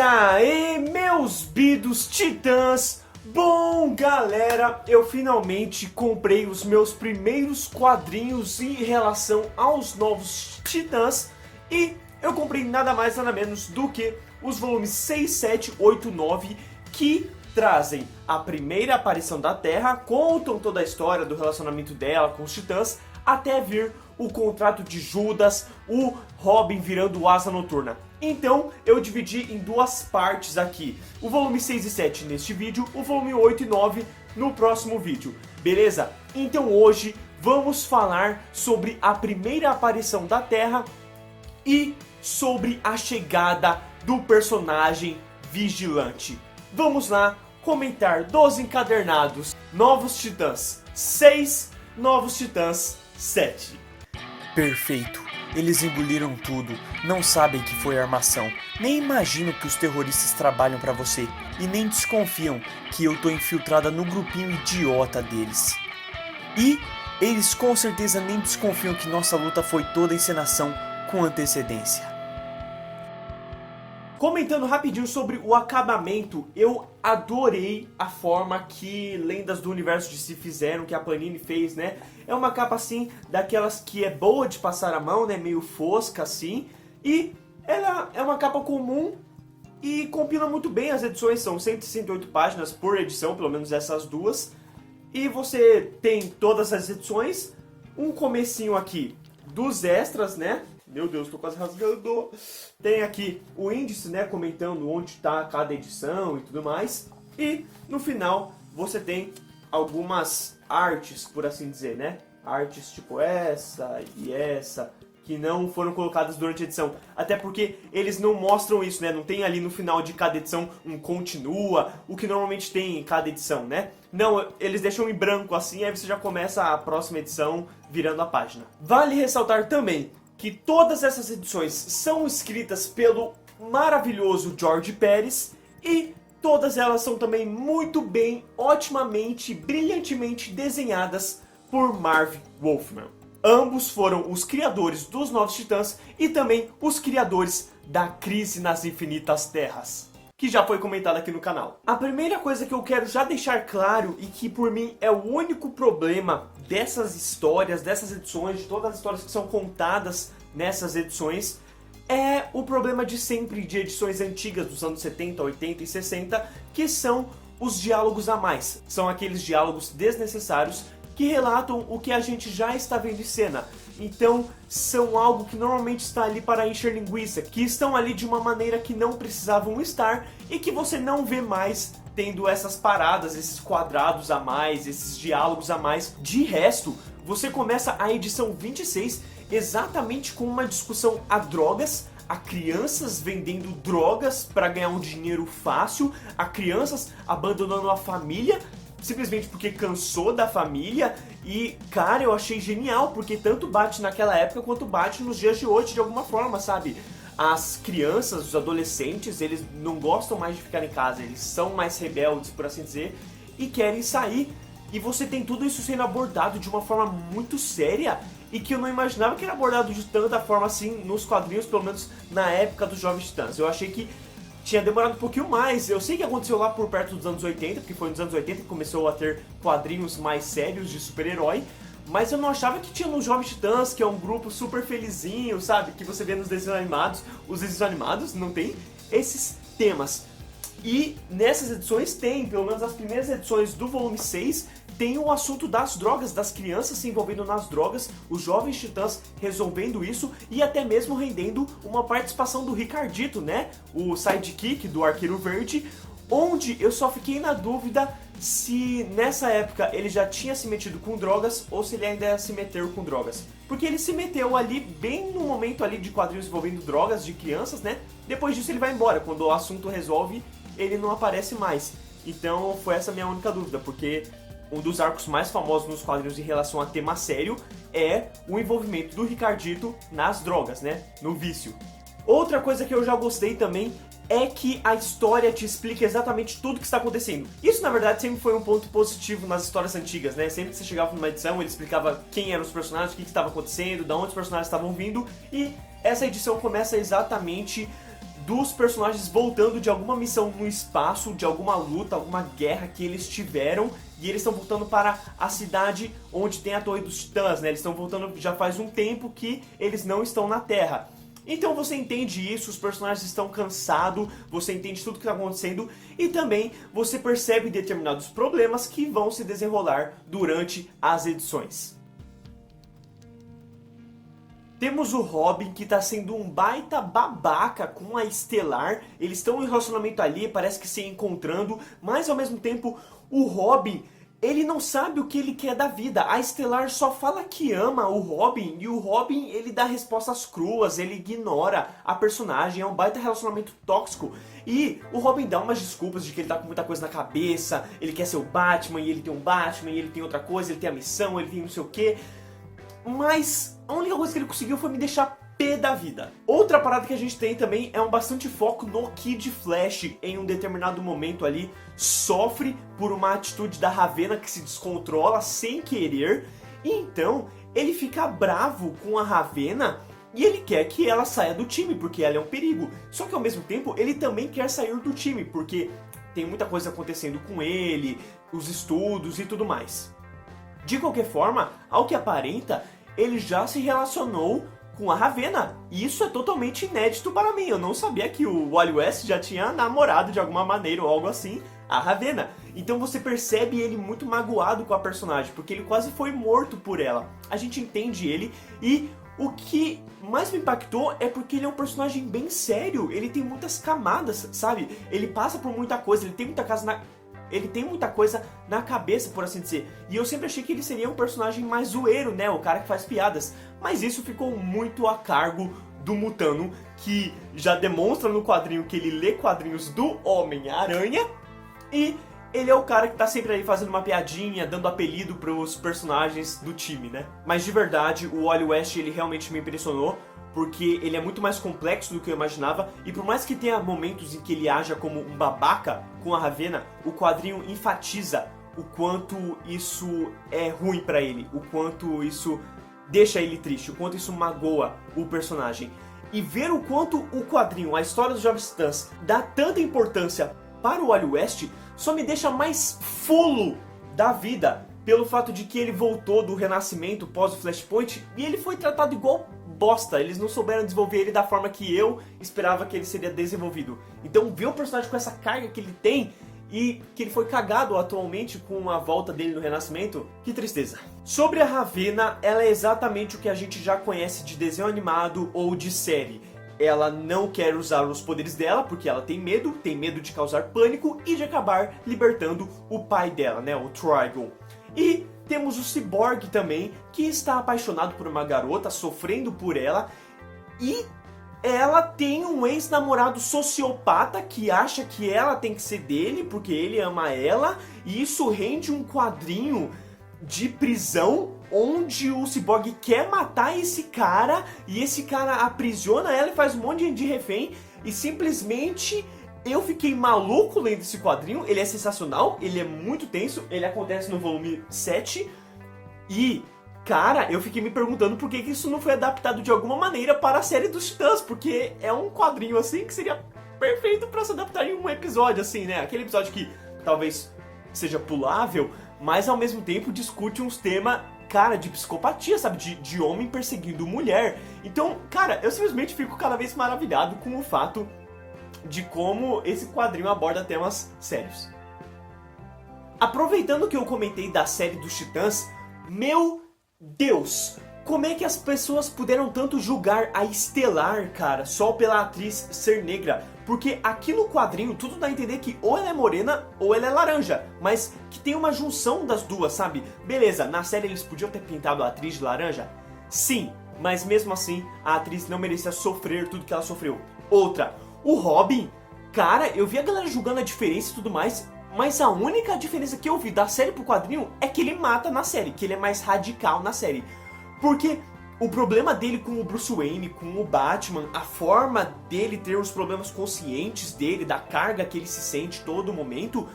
aí, meus bidos titãs? Bom, galera, eu finalmente comprei os meus primeiros quadrinhos em relação aos novos titãs e eu comprei nada mais nada menos do que os volumes 6, 7, 8, 9 que trazem a primeira aparição da Terra, contam toda a história do relacionamento dela com os titãs, até vir o contrato de Judas, o Robin virando Asa Noturna. Então eu dividi em duas partes aqui, o volume 6 e 7 neste vídeo, o volume 8 e 9 no próximo vídeo, beleza? Então hoje vamos falar sobre a primeira aparição da Terra e sobre a chegada do personagem Vigilante. Vamos lá comentar dos encadernados Novos Titãs 6, Novos Titãs 7. Perfeito. Eles engoliram tudo, não sabem que foi armação, nem imaginam que os terroristas trabalham pra você e nem desconfiam que eu tô infiltrada no grupinho idiota deles. E eles com certeza nem desconfiam que nossa luta foi toda encenação com antecedência. Comentando rapidinho sobre o acabamento, eu adorei a forma que Lendas do Universo se fizeram, que a Panini fez, né? É uma capa assim, daquelas que é boa de passar a mão, né? Meio fosca assim. E ela é uma capa comum e combina muito bem as edições, são 168 páginas por edição, pelo menos essas duas. E você tem todas as edições, um comecinho aqui dos extras, né? Meu Deus, tô quase rasgando. Tem aqui o índice, né, comentando onde está cada edição e tudo mais. E no final você tem algumas artes, por assim dizer, né? Artes tipo essa e essa, que não foram colocadas durante a edição. Até porque eles não mostram isso, né? Não tem ali no final de cada edição um continua, o que normalmente tem em cada edição, né? Não, eles deixam em branco assim, aí você já começa a próxima edição virando a página. Vale ressaltar também que todas essas edições são escritas pelo maravilhoso George Pérez e todas elas são também muito bem, otimamente, brilhantemente desenhadas por Marv Wolfman. Ambos foram os criadores dos Novos Titãs e também os criadores da Crise nas Infinitas Terras, que já foi comentado aqui no canal. A primeira coisa que eu quero já deixar claro, e que por mim é o único problema dessas histórias, dessas edições, de todas as histórias que são contadas nessas edições, é o problema de sempre de edições antigas dos anos 70, 80 e 60, que são os diálogos a mais. São aqueles diálogos desnecessários que relatam o que a gente já está vendo em cena. Então, são algo que normalmente está ali para encher linguiça, que estão ali de uma maneira que não precisavam estar e que você não vê mais tendo essas paradas, esses quadrados a mais, esses diálogos a mais. De resto, você começa a edição 26 exatamente com uma discussão a drogas, a crianças vendendo drogas para ganhar um dinheiro fácil, a crianças abandonando a família simplesmente porque cansou da família. E, cara, eu achei genial, porque tanto bate naquela época quanto bate nos dias de hoje, de alguma forma, sabe? As crianças, os adolescentes, eles não gostam mais de ficar em casa, eles são mais rebeldes, por assim dizer, e querem sair. E você tem tudo isso sendo abordado de uma forma muito séria, e que eu não imaginava que era abordado de tanta forma assim nos quadrinhos, pelo menos na época dos Jovens Titãs. Eu achei que tinha demorado um pouquinho mais. Eu sei que aconteceu lá por perto dos anos 80, porque foi nos anos 80 que começou a ter quadrinhos mais sérios de super-herói, mas eu não achava que tinha nos Jovens Titãs, que é um grupo super felizinho, sabe? Que você vê nos desenhos animados. Os desenhos animados não tem esses temas. E nessas edições tem, pelo menos as primeiras edições do volume 6, tem o assunto das drogas, das crianças se envolvendo nas drogas, os Jovens Titãs resolvendo isso e até mesmo rendendo uma participação do Ricardito, né? O sidekick do Arqueiro Verde, onde eu só fiquei na dúvida se nessa época ele já tinha se metido com drogas ou se ele ainda ia se meter com drogas. Porque ele se meteu ali bem no momento ali de quadrinhos envolvendo drogas de crianças, né? Depois disso ele vai embora, quando o assunto resolve, ele não aparece mais. Então foi essa a minha única dúvida, porque um dos arcos mais famosos nos quadrinhos em relação a tema sério é o envolvimento do Ricardito nas drogas, né? No vício. Outra coisa que eu já gostei também é que a história te explica exatamente tudo o que está acontecendo. Isso, na verdade, sempre foi um ponto positivo nas histórias antigas, né? Sempre que você chegava numa edição, ele explicava quem eram os personagens, o que estava acontecendo, de onde os personagens estavam vindo, e essa edição começa exatamente dos personagens voltando de alguma missão no espaço, de alguma luta, alguma guerra que eles tiveram, e eles estão voltando para a cidade onde tem a Torre dos Titãs, né? Eles estão voltando já faz um tempo que eles não estão na Terra. Então você entende isso, os personagens estão cansados, você entende tudo que está acontecendo e também você percebe determinados problemas que vão se desenrolar durante as edições. Temos o Robin, que tá sendo um baita babaca com a Estelar. Eles estão em relacionamento ali, parece que se encontrando, mas ao mesmo tempo o Robin, ele não sabe o que ele quer da vida. A Estelar só fala que ama o Robin, e o Robin, ele dá respostas cruas, ele ignora a personagem, é um baita relacionamento tóxico. E o Robin dá umas desculpas de que ele tá com muita coisa na cabeça, ele quer ser o Batman, e ele tem um Batman, e ele tem outra coisa, ele tem a missão, ele tem não sei o que. Mas a única coisa que ele conseguiu foi me deixar pé da vida. Outra parada que a gente tem também é um bastante foco no Kid Flash. Em um determinado momento ali, sofre por uma atitude da Ravena que se descontrola sem querer. E então, ele fica bravo com a Ravena e ele quer que ela saia do time, porque ela é um perigo. Só que ao mesmo tempo, ele também quer sair do time, porque tem muita coisa acontecendo com ele, os estudos e tudo mais. De qualquer forma, ao que aparenta, ele já se relacionou com a Ravena. E isso é totalmente inédito para mim. Eu não sabia que o Wally West já tinha namorado de alguma maneira ou algo assim a Ravena. Então você percebe ele muito magoado com a personagem, porque ele quase foi morto por ela. A gente entende ele e o que mais me impactou é porque ele é um personagem bem sério. Ele tem muitas camadas, sabe? Ele passa por muita coisa, ele tem muita coisa na cabeça, por assim dizer. E eu sempre achei que ele seria um personagem mais zoeiro, né? O cara que faz piadas. Mas isso ficou muito a cargo do Mutano, que já demonstra no quadrinho que ele lê quadrinhos do Homem-Aranha. E ele é o cara que tá sempre aí fazendo uma piadinha, dando apelido pros personagens do time, né? Mas de verdade, o Wally West, ele realmente me impressionou, porque ele é muito mais complexo do que eu imaginava, e por mais que tenha momentos em que ele haja como um babaca com a Ravena, o quadrinho enfatiza o quanto isso é ruim pra ele, o quanto isso deixa ele triste, o quanto isso magoa o personagem. E ver o quanto o quadrinho, a história dos Jovens Titãs, dá tanta importância para o Wally West, só me deixa mais fulo da vida, pelo fato de que ele voltou do renascimento pós o Flashpoint, e ele foi tratado igual bosta. Eles não souberam desenvolver ele da forma que eu esperava que ele seria desenvolvido. Então ver o personagem com essa carga que ele tem e que ele foi cagado atualmente com a volta dele no Renascimento, que tristeza. Sobre a Ravena, ela é exatamente o que a gente já conhece de desenho animado ou de série. Ela não quer usar os poderes dela porque ela tem medo de causar pânico e de acabar libertando o pai dela, né, o Trigon. E temos o Cyborg também, que está apaixonado por uma garota, sofrendo por ela, e ela tem um ex-namorado sociopata que acha que ela tem que ser dele porque ele ama ela, e isso rende um quadrinho de prisão onde o Cyborg quer matar esse cara, e esse cara aprisiona ela e faz um monte de refém, e simplesmente eu fiquei maluco lendo esse quadrinho. Ele é sensacional, ele é muito tenso, ele acontece no volume 7, e cara, eu fiquei me perguntando por que isso não foi adaptado de alguma maneira para a série dos Titãs, porque é um quadrinho assim que seria perfeito para se adaptar em um episódio assim, né? Aquele episódio que talvez seja pulável, mas ao mesmo tempo discute uns temas, cara, de psicopatia, sabe? De homem perseguindo mulher. Então, cara, eu simplesmente fico cada vez maravilhado com o fato de como esse quadrinho aborda temas sérios. Aproveitando que eu comentei da série dos Titãs, meu Deus, como é que as pessoas puderam tanto julgar a Estelar, cara, só pela atriz ser negra? Porque aqui no quadrinho tudo dá a entender que ou ela é morena ou ela é laranja, mas que tem uma junção das duas, sabe? Beleza, na série eles podiam ter pintado a atriz de laranja? Sim, mas mesmo assim a atriz não merecia sofrer tudo que ela sofreu. Outra, o Robin, cara, eu vi a galera julgando a diferença e tudo mais, mas a única diferença que eu vi da série pro quadrinho é que ele mata na série, que ele é mais radical na série. Porque o problema dele com o Bruce Wayne, com o Batman, a forma dele ter os problemas conscientes dele, da carga que ele se sente todo momento,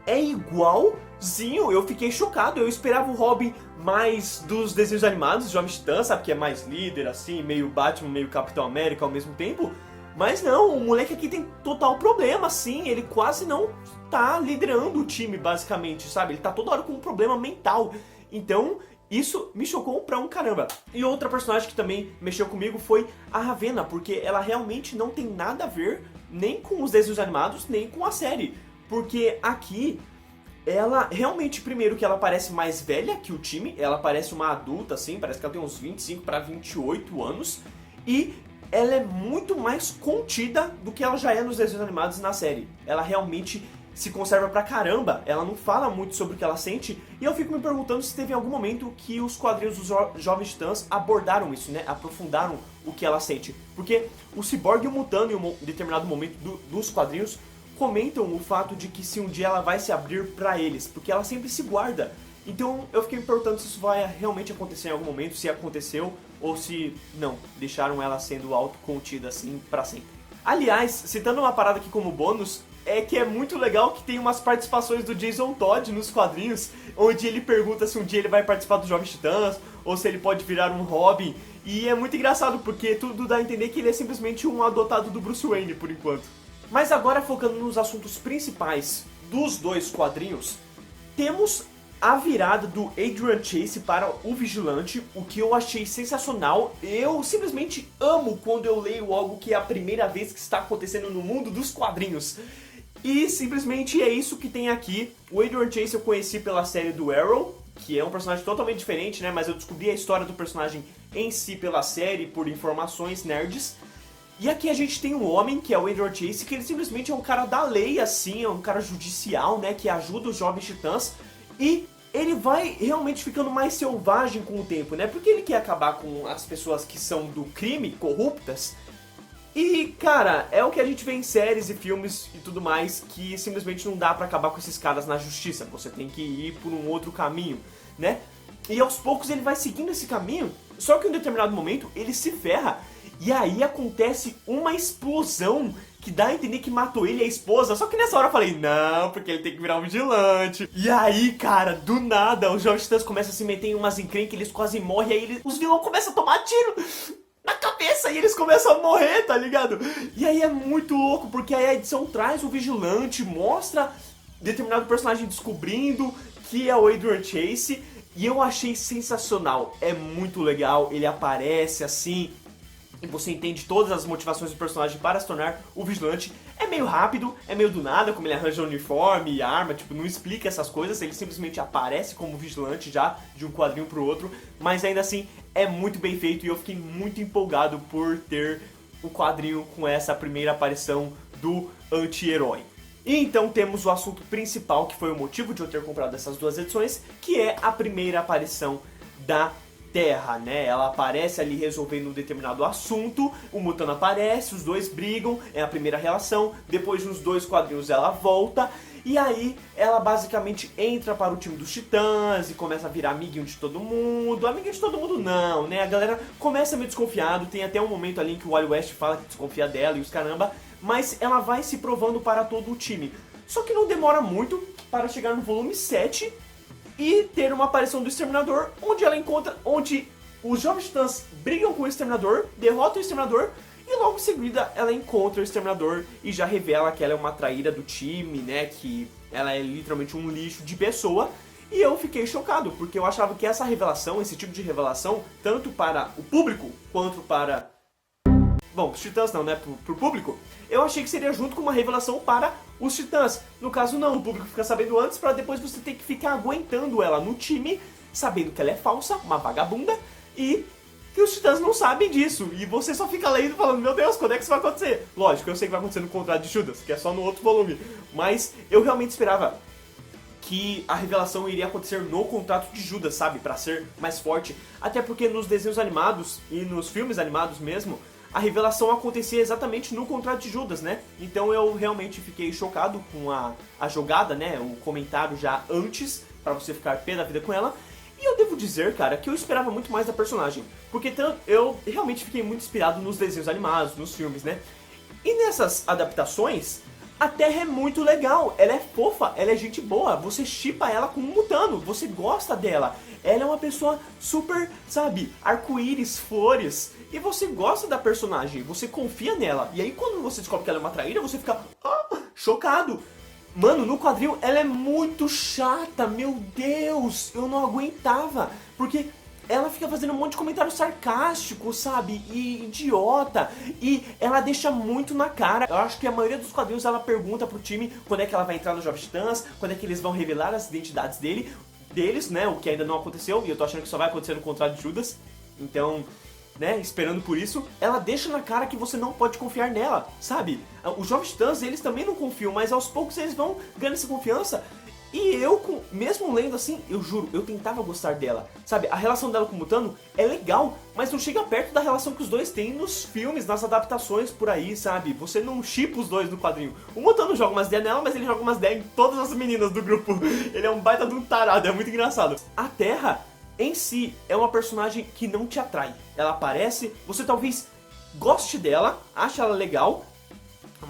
é igualzinho. Eu fiquei chocado, eu esperava o Robin mais dos desenhos animados, Jovens Titãs, sabe, que é mais líder, assim, meio Batman, meio Capitão América ao mesmo tempo. Mas não, o moleque aqui tem total problema, sim. Ele quase não tá liderando o time, basicamente, sabe? Ele tá toda hora com um problema mental. Então, isso me chocou pra um caramba. E outra personagem que também mexeu comigo foi a Ravenna, porque ela realmente não tem nada a ver nem com os desenhos animados, nem com a série. Porque aqui, ela realmente, primeiro que ela parece mais velha que o time, ela parece uma adulta, assim, parece que ela tem uns 25 para 28 anos. E ela é muito mais contida do que ela já é nos desenhos animados e na série. Ela realmente se conserva pra caramba, ela não fala muito sobre o que ela sente, e eu fico me perguntando se teve algum momento que os quadrinhos dos Jovens Titãs abordaram isso, né? Aprofundaram o que ela sente. Porque o Cyborg e o Mutano, em um determinado momento dos quadrinhos, comentam o fato de que se um dia ela vai se abrir pra eles, porque ela sempre se guarda. Então eu fiquei me perguntando se isso vai realmente acontecer em algum momento, se aconteceu ou se não, deixaram ela sendo autocontida assim pra sempre. Aliás, citando uma parada aqui como bônus, é que é muito legal que tem umas participações do Jason Todd nos quadrinhos, onde ele pergunta se um dia ele vai participar dos Jovens Titãs, ou se ele pode virar um Robin, e é muito engraçado, porque tudo dá a entender que ele é simplesmente um adotado do Bruce Wayne, por enquanto. Mas agora, focando nos assuntos principais dos dois quadrinhos, temos a virada do Adrian Chase para o Vigilante, o que eu achei sensacional. Eu simplesmente amo quando eu leio algo que é a primeira vez que está acontecendo no mundo dos quadrinhos. E simplesmente é isso que tem aqui. O Adrian Chase eu conheci pela série do Arrow, que é um personagem totalmente diferente, né? Mas eu descobri a história do personagem em si pela série, por informações nerds. E aqui a gente tem um homem, que é o Adrian Chase, que ele simplesmente é um cara da lei, assim, é um cara judicial, né? Que ajuda os Jovens Titãs. E ele vai realmente ficando mais selvagem com o tempo, né? Porque ele quer acabar com as pessoas que são do crime, corruptas. E, cara, é o que a gente vê em séries e filmes e tudo mais, que simplesmente não dá pra acabar com esses caras na justiça. Você tem que ir por um outro caminho, né? E aos poucos ele vai seguindo esse caminho, só que em um determinado momento ele se ferra. E aí acontece uma explosão que dá a entender que matou ele e a esposa. Só que nessa hora eu falei, não, porque ele tem que virar um vigilante. E aí, cara, do nada, os Jovens Titãs começam a se meter em umas encrencas, eles quase morrem. E aí os vilões começam a tomar tiro na cabeça e eles começam a morrer, tá ligado? E aí é muito louco, porque aí a edição traz o vigilante, mostra determinado personagem descobrindo que é o Adrian Chase. E eu achei sensacional, é muito legal, ele aparece assim, e você entende todas as motivações do personagem para se tornar o vigilante. É meio rápido, é meio do nada, como ele arranja o uniforme e arma, tipo, não explica essas coisas, ele simplesmente aparece como vigilante já, de um quadrinho pro outro, mas ainda assim é muito bem feito e eu fiquei muito empolgado por ter o quadrinho com essa primeira aparição do anti-herói. E então temos o assunto principal, que foi o motivo de eu ter comprado essas duas edições, que é a primeira aparição da Terra, né? Ela aparece ali resolvendo um determinado assunto, o Mutano aparece, os dois brigam, é a primeira relação, depois nos dois quadrinhos ela volta, e aí ela basicamente entra para o time dos Titãs e começa a virar amiguinho de todo mundo. Amiguinho de todo mundo não, né? A galera começa meio desconfiado, tem até um momento ali em que o Wally West fala que desconfia dela e os caramba, mas ela vai se provando para todo o time. Só que não demora muito para chegar no volume 7 e ter uma aparição do Exterminador, onde os Jovens Titãs brigam com o Exterminador, derrotam o Exterminador, e logo em seguida ela encontra o Exterminador e já revela que ela é uma traíra do time, né, que ela é literalmente um lixo de pessoa. E eu fiquei chocado, porque eu achava que essa revelação, esse tipo de revelação, tanto para o público quanto para... Bom, os Titãs não, né? Pro público, eu achei que seria junto com uma revelação para os Titãs. No caso, não, o público fica sabendo antes pra depois você ter que ficar aguentando ela no time, sabendo que ela é falsa, uma vagabunda, e que os Titãs não sabem disso. E você só fica lendo falando, meu Deus, quando é que isso vai acontecer? Lógico, eu sei que vai acontecer no Contrato de Judas, que é só no outro volume. Mas eu realmente esperava que a revelação iria acontecer no Contrato de Judas, sabe? Pra ser mais forte. Até porque nos desenhos animados e nos filmes animados mesmo, a revelação acontecia exatamente no Contrato de Judas, né? Então eu realmente fiquei chocado com a jogada, né? O comentário já antes, pra você ficar pé da vida com ela. E eu devo dizer, cara, que eu esperava muito mais da personagem. Porque eu realmente fiquei muito inspirado nos desenhos animados, nos filmes, né? E nessas adaptações, a Terra é muito legal. Ela é fofa, ela é gente boa. Você shippa ela com um Mutano, você gosta dela. Ela é uma pessoa super, sabe, arco-íris, flores. e você gosta da personagem, você confia nela. E aí quando você descobre que ela é uma traíra, você fica chocado. Mano, no quadrinho ela é muito chata, meu Deus, eu não aguentava, porque ela fica fazendo um monte de comentário sarcástico, sabe, e idiota, e ela deixa muito na cara. Eu acho que a maioria dos quadrinhos ela pergunta pro time quando é que ela vai entrar no Jovens Titãs, quando é que eles vão revelar as identidades deles, né, o que ainda não aconteceu, e eu tô achando que só vai acontecer no contrato de Judas, então, né, esperando por isso. Ela deixa na cara que você não pode confiar nela, sabe? Os Jovens Titãs, eles também não confiam, mas aos poucos eles vão ganhando essa confiança. E eu, mesmo lendo assim, eu juro, eu tentava gostar dela, sabe? A relação dela com o Mutano é legal, mas não chega perto da relação que os dois têm nos filmes, nas adaptações por aí, sabe? Você não shippa os dois no quadrinho. O Mutano joga umas ideias nela, mas ele joga umas ideias em todas as meninas do grupo. Ele é um baita de um tarado, é muito engraçado. A Terra, em si, é uma personagem que não te atrai. Ela aparece, você talvez goste dela, ache ela legal,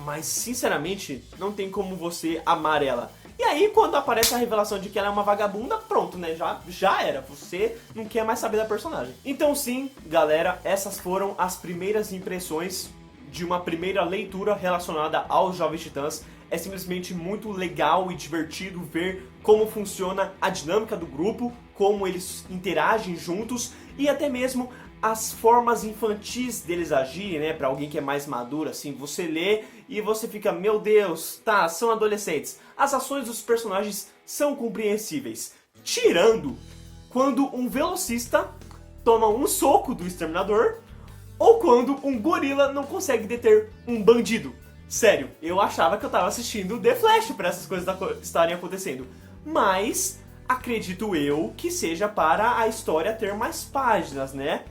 mas sinceramente não tem como você amar ela. E aí quando aparece a revelação de que ela é uma vagabunda, pronto, né, já era, você não quer mais saber da personagem. Então sim, galera, essas foram as primeiras impressões de uma primeira leitura relacionada aos Jovens Titãs. É simplesmente muito legal e divertido ver como funciona a dinâmica do grupo, como eles interagem juntos e até mesmo as formas infantis deles agirem, né? Pra alguém que é mais maduro, assim, você lê e você fica, meu Deus, tá, são adolescentes. As ações dos personagens são compreensíveis, tirando quando um velocista toma um soco do Exterminador ou quando um gorila não consegue deter um bandido. Sério, eu achava que eu tava assistindo The Flash pra essas coisas estarem acontecendo. Mas acredito eu que seja para a história ter mais páginas, né?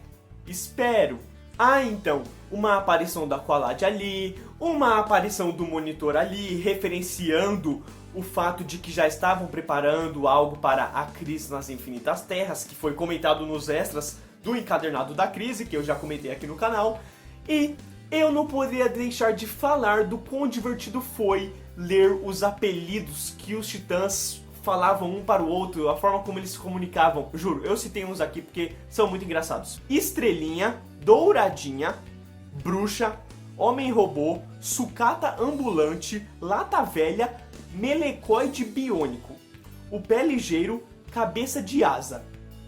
Espero. Ah, então, uma aparição da Aqualad ali, uma aparição do Monitor ali, referenciando o fato de que já estavam preparando algo para a Crise nas Infinitas Terras, que foi comentado nos extras do encadernado da Crise, que eu já comentei aqui no canal. E eu não poderia deixar de falar do quão divertido foi ler os apelidos que os Titãs falavam um para o outro, a forma como eles se comunicavam. Juro, eu citei uns aqui porque são muito engraçados. Estrelinha, Douradinha, Bruxa, Homem-Robô, Sucata Ambulante, Lata Velha, Melecoide Biônico, o Pé Ligeiro, Cabeça de Asa,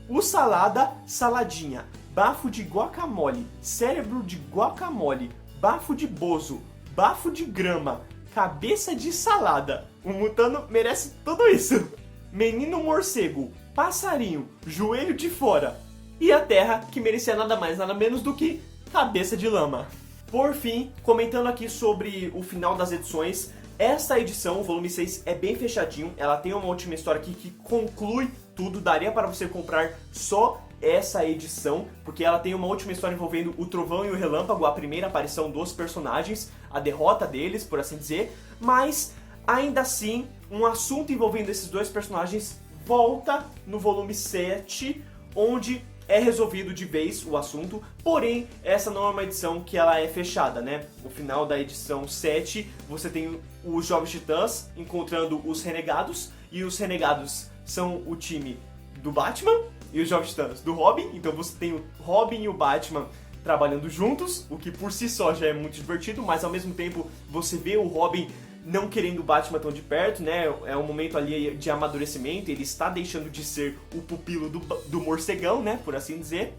o Salada, Saladinha, Bafo de Guacamole, Cérebro de Guacamole, Bafo de Bozo, Bafo de Grama, Cabeça de Salada. O Mutano merece tudo isso. Menino Morcego, Passarinho, Joelho de Fora. E a Terra, que merecia nada mais, nada menos do que Cabeça de Lama. Por fim, comentando aqui sobre o final das edições, esta edição, o volume 6, é bem fechadinho. Ela tem uma última história aqui que conclui tudo. Daria para você comprar só essa edição, porque ela tem uma última história envolvendo o Trovão e o Relâmpago, a primeira aparição dos personagens, a derrota deles, por assim dizer. Mas, ainda assim, um assunto envolvendo esses dois personagens volta no volume 7, onde é resolvido de vez o assunto, porém, essa não é uma edição que ela é fechada, né? No final da edição 7, você tem os Jovens Titãs encontrando os Renegados, e os Renegados são o time do Batman, e os Jovens Titãs do Robin, então você tem o Robin e o Batman trabalhando juntos, o que por si só já é muito divertido, mas ao mesmo tempo você vê o Robin não querendo o Batman tão de perto, né? É um momento ali de amadurecimento, ele está deixando de ser o pupilo do morcegão, né? Por assim dizer.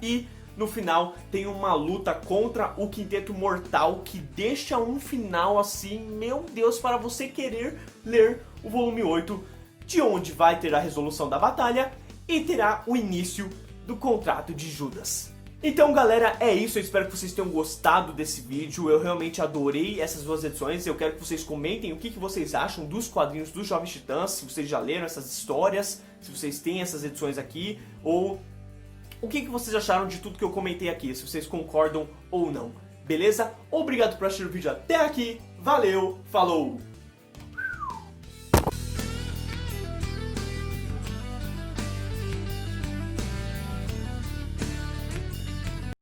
E no final tem uma luta contra o Quinteto Mortal que deixa um final assim, meu Deus, para você querer ler o volume 8, de onde vai ter a resolução da batalha e terá o início do contrato de Judas. Então galera, é isso, eu espero que vocês tenham gostado desse vídeo, eu realmente adorei essas duas edições, eu quero que vocês comentem o que vocês acham dos quadrinhos dos Jovens Titãs, se vocês já leram essas histórias, se vocês têm essas edições aqui, ou o que vocês acharam de tudo que eu comentei aqui, se vocês concordam ou não, beleza? Obrigado por assistir o vídeo até aqui, valeu, falou!